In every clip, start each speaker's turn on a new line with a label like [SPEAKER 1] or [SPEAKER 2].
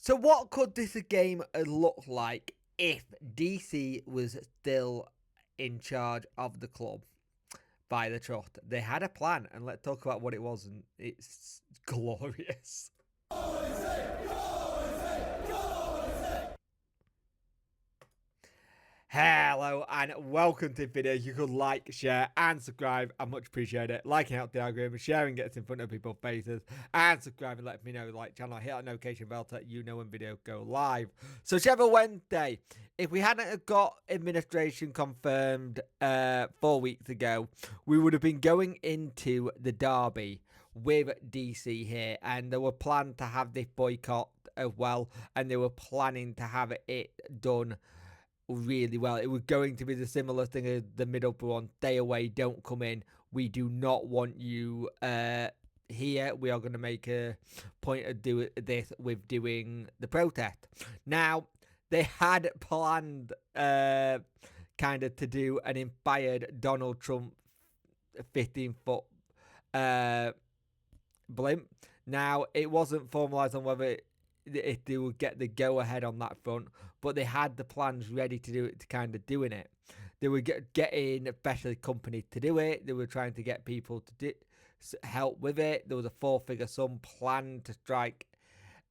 [SPEAKER 1] So what could this game look like if DC was still in charge of the club by the Trust? They had a plan, and let's talk about what it was, and it's glorious. Hello and welcome to the video. You could like, share and subscribe. I much appreciate it. Liking out the algorithm, sharing gets in front of people's faces, and subscribing let me know, like channel, hit that notification bell to let you know when video go live. So Sheffield Wednesday, if we hadn't got administration confirmed 4 weeks ago, we would have been going into the derby with DC here, and they were planned to have this boycott as well, and they were planning to have it done really well. It was going to be the similar thing as the Middlesbrough one. Stay away, don't come in. We do not want you here. We are going to make a point of doing this with doing the protest. Now, they had planned kind of to do an inspired Donald Trump 15-foot blimp. Now, it wasn't formalised on whether if they would get the go-ahead on that front, but they had the plans ready to do it, to kind of doing it. They were getting especially companies to do it. They were trying to get people to help with it. There was a 4-figure sum planned to strike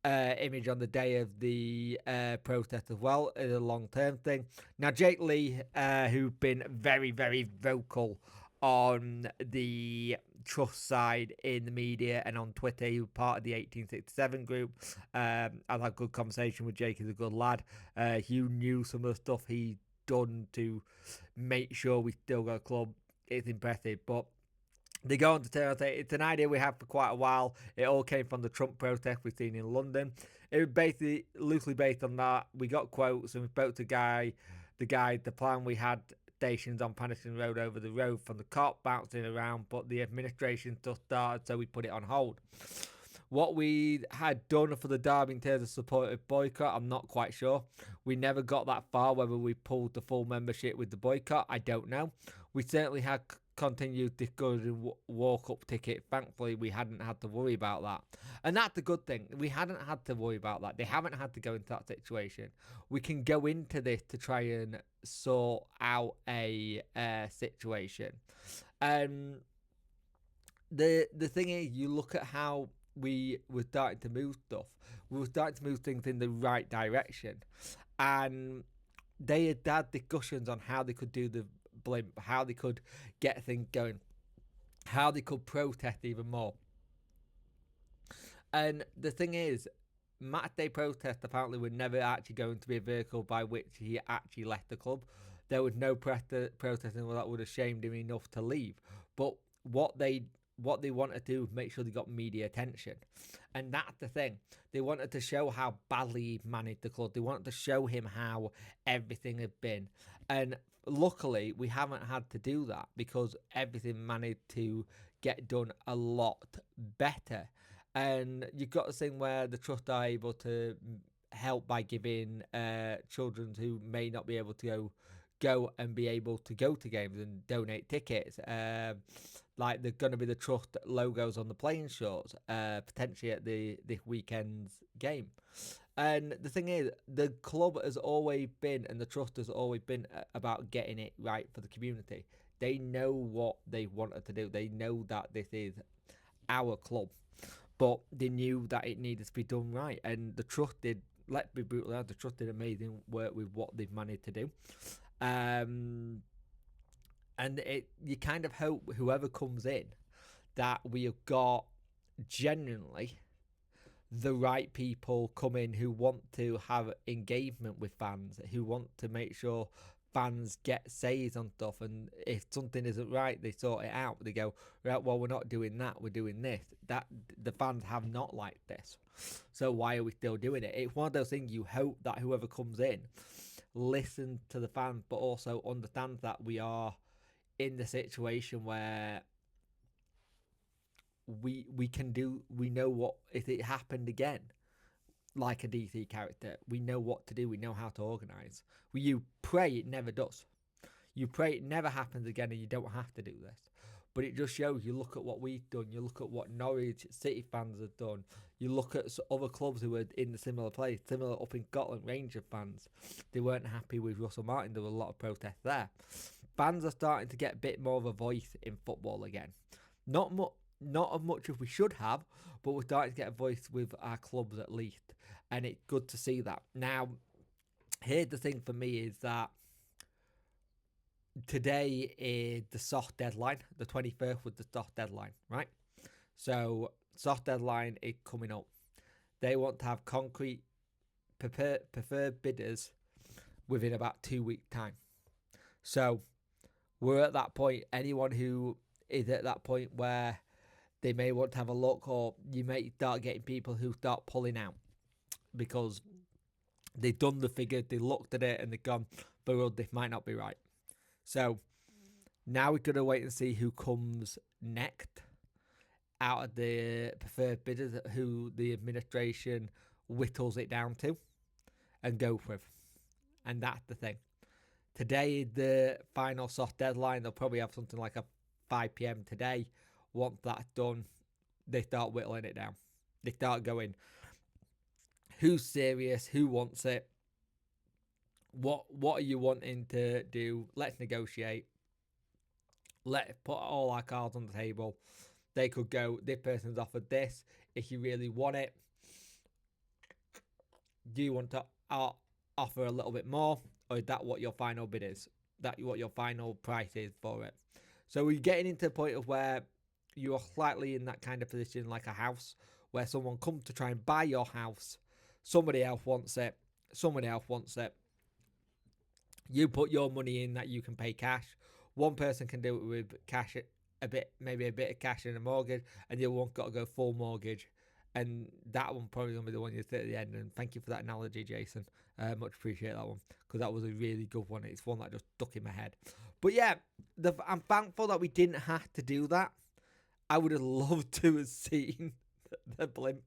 [SPEAKER 1] image on the day of the protest as well as a long-term thing. Now, Jake Lee, who's been very, very vocal on the Trust side in the media and on Twitter, he was part of the 1867 group. I've had good conversation with Jake. He's a good lad. You knew some of the stuff he done to make sure we still got a club. It's impressive, but they go on to tell us it's an idea we had for quite a while. It all came from the Trump protest we've seen in London. It was basically loosely based on that. We got quotes and we spoke to the plan we had stations on Paddington Road over the road from the cop bouncing around, but the administration stuff started, so we put it on hold. What we had done for the derby in terms of supportive boycott, I'm not quite sure. We never got that far. Whether we pulled the full membership with the boycott, I don't know. We certainly had continued discouraging walk-up ticket. Thankfully, we hadn't had to worry about that. And that's the good thing. We hadn't had to worry about that. They haven't had to go into that situation. We can go into this to try and sort out a situation. The thing is, you look at how we were starting to move stuff. We were starting to move things in the right direction. And they had discussions on how they could do the blimp, how they could get things going, how they could protest even more. And the thing is, Match Day protest apparently were never actually going to be a vehicle by which he actually left the club. There was no protesting that would have shamed him enough to leave. But what they wanted to do was make sure they got media attention. And that's the thing. They wanted to show how badly he managed the club. They wanted to show him how everything had been. And luckily, we haven't had to do that because everything managed to get done a lot better. And you've got this thing where the Trust are able to help by giving children who may not be able to go and be able to go to games and donate tickets. Like there's going to be the Trust logos on the playing shorts, potentially at this weekend's game. And the thing is, the club has always been, and the Trust has always been about getting it right for the community. They know what they wanted to do. They know that this is our club, but they knew that it needed to be done right. And the Trust did, let's be brutally honest, the Trust did amazing work with what they've managed to do. And you kind of hope whoever comes in that we have got genuinely the right people come in who want to have engagement with fans, who want to make sure fans get says on stuff, and if something isn't right, they sort it out. They go, right, well, we're not doing that, we're doing this. That the fans have not liked this, so why are we still doing it? It's one of those things you hope that whoever comes in listens to the fans, but also understands that we are in the situation where we know what, if it happened again, like a DC character, we know what to do, we know how to organise. You pray it never does. You pray it never happens again and you don't have to do this. But it just shows, you look at what we've done, you look at what Norwich City fans have done, you look at other clubs who were in the similar place, similar up in Scotland, Rangers fans. They weren't happy with Russell Martin. There were a lot of protests there. Fans are starting to get a bit more of a voice in football again. Not as much as we should have, but we're starting to get a voice with our clubs at least. And it's good to see that. Now, here's the thing for me is that today is the soft deadline. The 21st was the soft deadline, right? So, soft deadline is coming up. They want to have concrete preferred bidders within about 2 weeks' time. So, we're at that point. Anyone who is at that point where they may want to have a look, or you may start getting people who start pulling out because they've done the figure, they looked at it, and they've gone, but this might not be right. So now we're going to wait and see who comes next out of the preferred bidders, who the administration whittles it down to and go with. And that's the thing. Today is the final soft deadline. They'll probably have something like a 5 p.m. today. Once that's done, they start whittling it down. They start going, who's serious? Who wants it? What are you wanting to do? Let's negotiate. Let's put all our cards on the table. They could go, this person's offered this. If you really want it, do you want to offer a little bit more? Or is that what your final bid is? That what your final price is for it? So we're getting into the point of where you are slightly in that kind of position like a house, where someone comes to try and buy your house. Somebody else wants it. Somebody else wants it. You put your money in that you can pay cash. One person can do it with cash, maybe a bit of cash and a mortgage, and the other one got to go full mortgage. And that one probably going to be the one you sit at the end. And thank you for that analogy, Jason. Much appreciate that one, because that was a really good one. It's one that just stuck in my head. But yeah, I'm thankful that we didn't have to do that. I would have loved to have seen the blimp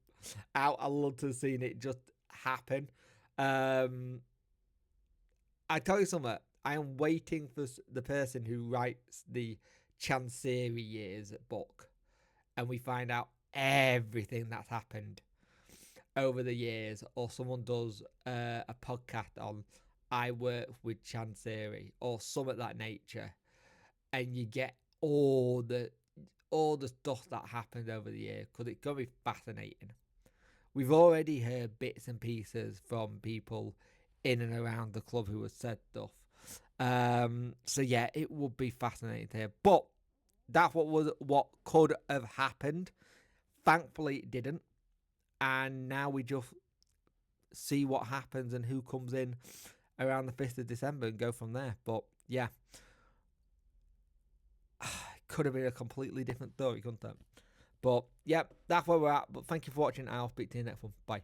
[SPEAKER 1] out. I'd love to have seen it just happen. I tell you something, I am waiting for the person who writes the Chancery Years book, and we find out everything that's happened over the years, or someone does a podcast on I work with Chancery or some of that nature, and you get all the stuff that happened over the year, because it's going to be fascinating. We've already heard bits and pieces from people in and around the club who have said stuff. So yeah, it would be fascinating to hear. But that's what could have happened. Thankfully, it didn't. And now we just see what happens and who comes in around the 5th of December and go from there. But yeah, it could have been a completely different story, couldn't it? But yeah, that's where we're at. But thank you for watching. I'll speak to you next one. Bye.